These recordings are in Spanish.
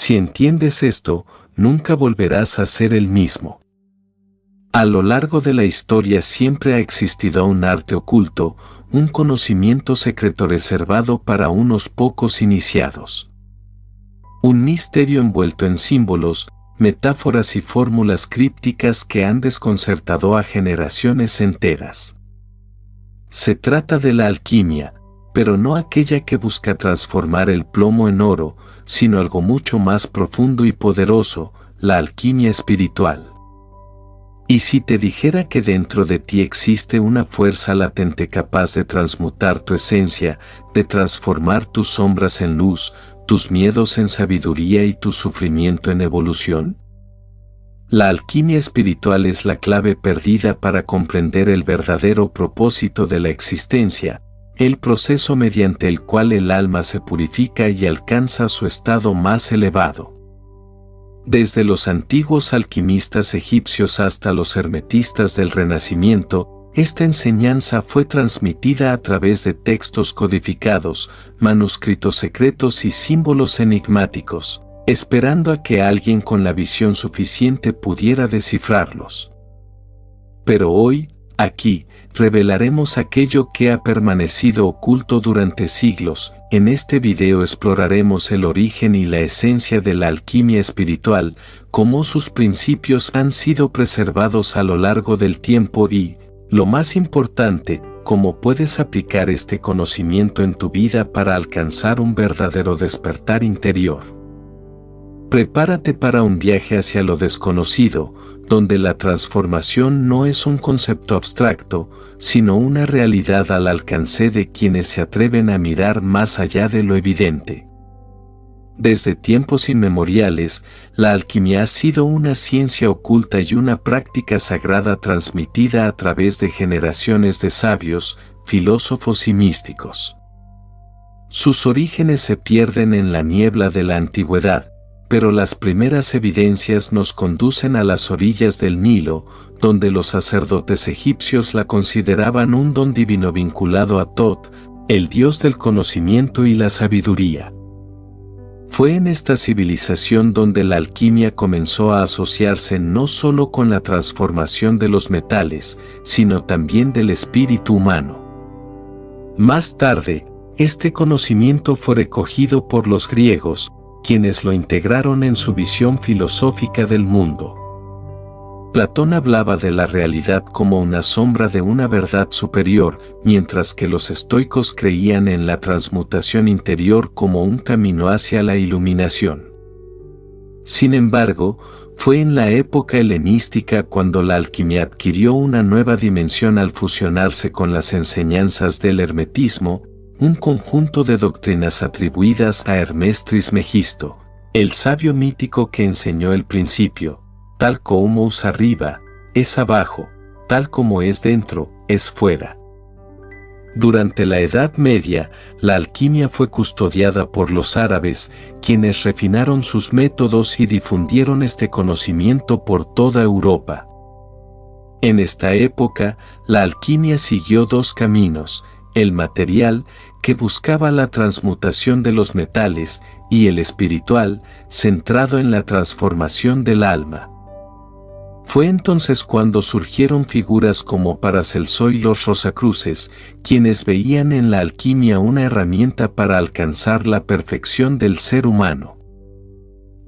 Si entiendes esto, nunca volverás a ser el mismo. A lo largo de la historia siempre ha existido un arte oculto, un conocimiento secreto reservado para unos pocos iniciados. Un misterio envuelto en símbolos, metáforas y fórmulas crípticas que han desconcertado a generaciones enteras. Se trata de la alquimia, pero no aquella que busca transformar el plomo en oro, sino algo mucho más profundo y poderoso, la alquimia espiritual. Y si te dijera que dentro de ti existe una fuerza latente capaz de transmutar tu esencia, de transformar tus sombras en luz, tus miedos en sabiduría y tu sufrimiento en evolución? La alquimia espiritual es la clave perdida para comprender el verdadero propósito de la existencia, el proceso mediante el cual el alma se purifica y alcanza su estado más elevado. Desde los antiguos alquimistas egipcios hasta los hermetistas del Renacimiento, esta enseñanza fue transmitida a través de textos codificados, manuscritos secretos y símbolos enigmáticos, esperando a que alguien con la visión suficiente pudiera descifrarlos. Pero hoy, aquí, revelaremos aquello que ha permanecido oculto durante siglos. En este video exploraremos el origen y la esencia de la alquimia espiritual, cómo sus principios han sido preservados a lo largo del tiempo y, lo más importante, cómo puedes aplicar este conocimiento en tu vida para alcanzar un verdadero despertar interior. Prepárate para un viaje hacia lo desconocido, donde la transformación no es un concepto abstracto, sino una realidad al alcance de quienes se atreven a mirar más allá de lo evidente. Desde tiempos inmemoriales, la alquimia ha sido una ciencia oculta y una práctica sagrada transmitida a través de generaciones de sabios, filósofos y místicos. Sus orígenes se pierden en la niebla de la antigüedad, pero las primeras evidencias nos conducen a las orillas del Nilo, donde los sacerdotes egipcios la consideraban un don divino vinculado a Tot, el dios del conocimiento y la sabiduría. Fue en esta civilización donde la alquimia comenzó a asociarse no solo con la transformación de los metales, sino también del espíritu humano. Más tarde, este conocimiento fue recogido por los griegos, quienes lo integraron en su visión filosófica del mundo. Platón hablaba de la realidad como una sombra de una verdad superior, mientras que los estoicos creían en la transmutación interior como un camino hacia la iluminación. Sin embargo, fue en la época helenística cuando la alquimia adquirió una nueva dimensión al fusionarse con las enseñanzas del hermetismo, un conjunto de doctrinas atribuidas a Hermes Trismegisto, el sabio mítico que enseñó el principio, tal como es arriba, es abajo, tal como es dentro, es fuera. Durante la Edad Media, la alquimia fue custodiada por los árabes, quienes refinaron sus métodos y difundieron este conocimiento por toda Europa. En esta época, la alquimia siguió dos caminos: el material, que buscaba la transmutación de los metales, y el espiritual, centrado en la transformación del alma. Fue entonces cuando surgieron figuras como Paracelso y los Rosacruces, quienes veían en la alquimia una herramienta para alcanzar la perfección del ser humano.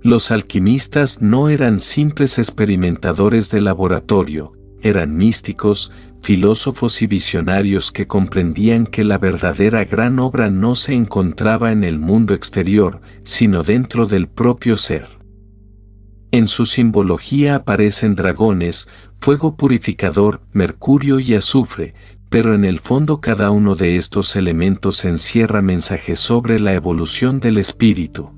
Los alquimistas no eran simples experimentadores de laboratorio, eran místicos, filósofos y visionarios que comprendían que la verdadera gran obra no se encontraba en el mundo exterior, sino dentro del propio ser. En su simbología aparecen dragones, fuego purificador, mercurio y azufre, pero en el fondo cada uno de estos elementos encierra mensajes sobre la evolución del espíritu.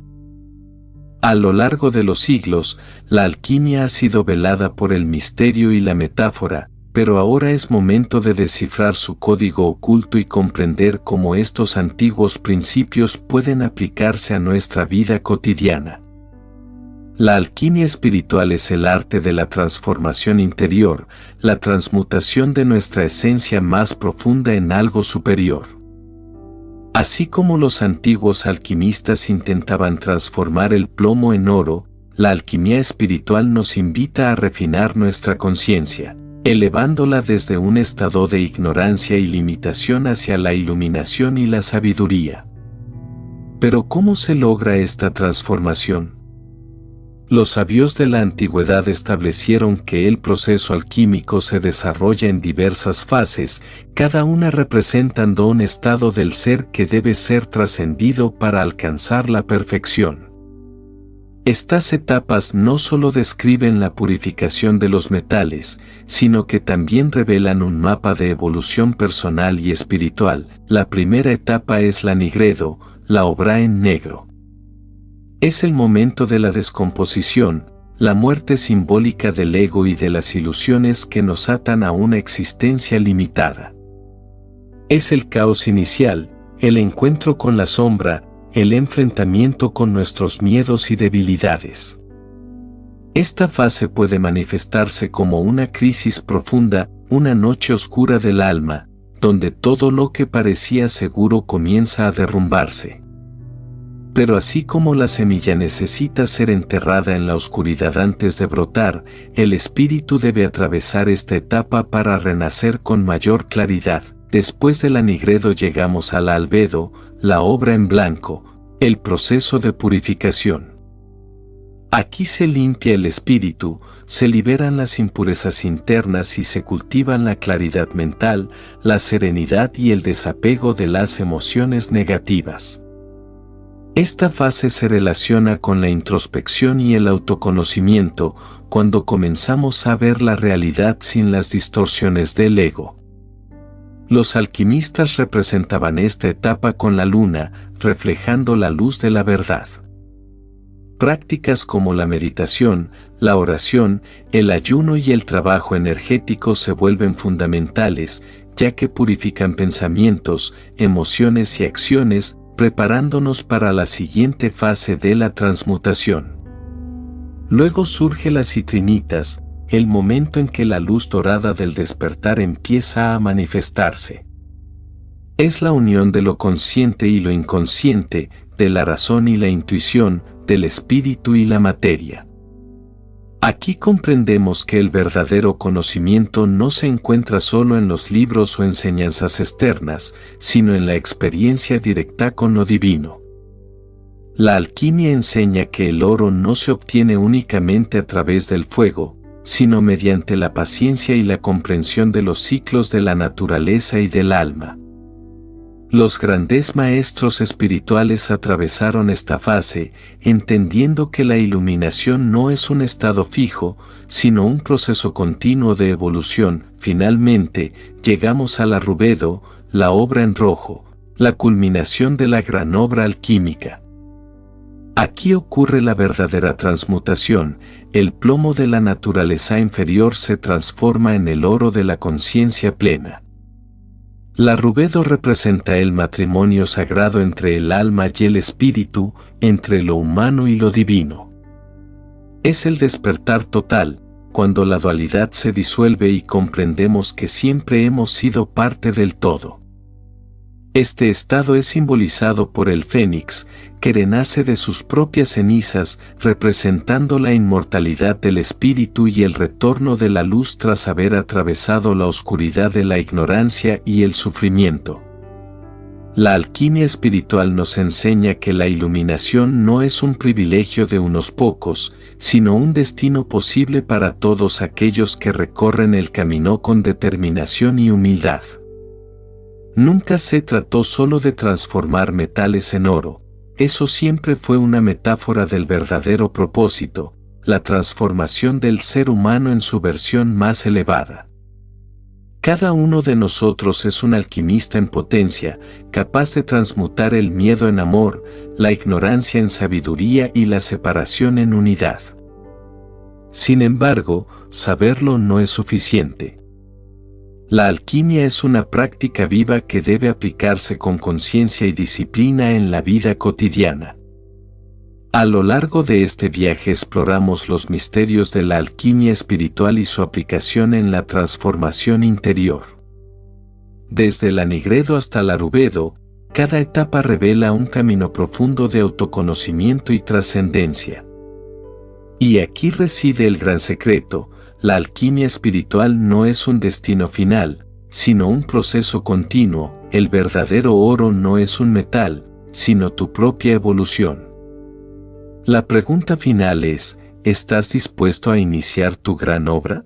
A lo largo de los siglos, la alquimia ha sido velada por el misterio y la metáfora, pero ahora es momento de descifrar su código oculto y comprender cómo estos antiguos principios pueden aplicarse a nuestra vida cotidiana. La alquimia espiritual es el arte de la transformación interior, la transmutación de nuestra esencia más profunda en algo superior. Así como los antiguos alquimistas intentaban transformar el plomo en oro, la alquimia espiritual nos invita a refinar nuestra conciencia, elevándola desde un estado de ignorancia y limitación hacia la iluminación y la sabiduría. Pero ¿cómo se logra esta transformación? Los sabios de la antigüedad establecieron que el proceso alquímico se desarrolla en diversas fases, cada una representando un estado del ser que debe ser trascendido para alcanzar la perfección. Estas etapas no solo describen la purificación de los metales, sino que también revelan un mapa de evolución personal y espiritual. La primera etapa es la nigredo, la obra en negro. Es el momento de la descomposición, la muerte simbólica del ego y de las ilusiones que nos atan a una existencia limitada. Es el caos inicial, el encuentro con la sombra, el enfrentamiento con nuestros miedos y debilidades. Esta fase puede manifestarse como una crisis profunda, una noche oscura del alma, donde todo lo que parecía seguro comienza a derrumbarse. Pero así como la semilla necesita ser enterrada en la oscuridad antes de brotar, el espíritu debe atravesar esta etapa para renacer con mayor claridad. Después de la nigredo llegamos a la albedo, la obra en blanco, el proceso de purificación. Aquí se limpia el espíritu, se liberan las impurezas internas y se cultivan la claridad mental, la serenidad y el desapego de las emociones negativas. Esta fase se relaciona con la introspección y el autoconocimiento, cuando comenzamos a ver la realidad sin las distorsiones del ego. Los alquimistas representaban esta etapa con la luna, reflejando la luz de la verdad. Prácticas como la meditación, la oración, el ayuno y el trabajo energético se vuelven fundamentales, ya que purifican pensamientos, emociones y acciones, preparándonos para la siguiente fase de la transmutación. Luego surge las citrinitas, el momento en que la luz dorada del despertar empieza a manifestarse. Es la unión de lo consciente y lo inconsciente, de la razón y la intuición, del espíritu y la materia. Aquí comprendemos que el verdadero conocimiento no se encuentra solo en los libros o enseñanzas externas, sino en la experiencia directa con lo divino. La alquimia enseña que el oro no se obtiene únicamente a través del fuego, sino mediante la paciencia y la comprensión de los ciclos de la naturaleza y del alma. Los grandes maestros espirituales atravesaron esta fase, entendiendo que la iluminación no es un estado fijo, sino un proceso continuo de evolución. Finalmente, llegamos a la rubedo, la obra en rojo, la culminación de la gran obra alquímica. Aquí ocurre la verdadera transmutación, el plomo de la naturaleza inferior se transforma en el oro de la conciencia plena. La rubedo representa el matrimonio sagrado entre el alma y el espíritu, entre lo humano y lo divino. Es el despertar total, cuando la dualidad se disuelve y comprendemos que siempre hemos sido parte del todo. Este estado es simbolizado por el fénix, que renace de sus propias cenizas, representando la inmortalidad del espíritu y el retorno de la luz tras haber atravesado la oscuridad de la ignorancia y el sufrimiento. La alquimia espiritual nos enseña que la iluminación no es un privilegio de unos pocos, sino un destino posible para todos aquellos que recorren el camino con determinación y humildad. Nunca se trató solo de transformar metales en oro, eso siempre fue una metáfora del verdadero propósito, la transformación del ser humano en su versión más elevada. Cada uno de nosotros es un alquimista en potencia, capaz de transmutar el miedo en amor, la ignorancia en sabiduría y la separación en unidad. Sin embargo, saberlo no es suficiente. La alquimia es una práctica viva que debe aplicarse con conciencia y disciplina en la vida cotidiana. A lo largo de este viaje exploramos los misterios de la alquimia espiritual y su aplicación en la transformación interior. Desde la nigredo hasta la rubedo, Cada etapa revela un camino profundo de autoconocimiento y trascendencia. Y aquí reside el gran secreto: la alquimia espiritual no es un destino final, sino un proceso continuo. El verdadero oro no es un metal, sino tu propia evolución. La pregunta final es: ¿estás dispuesto a iniciar tu gran obra?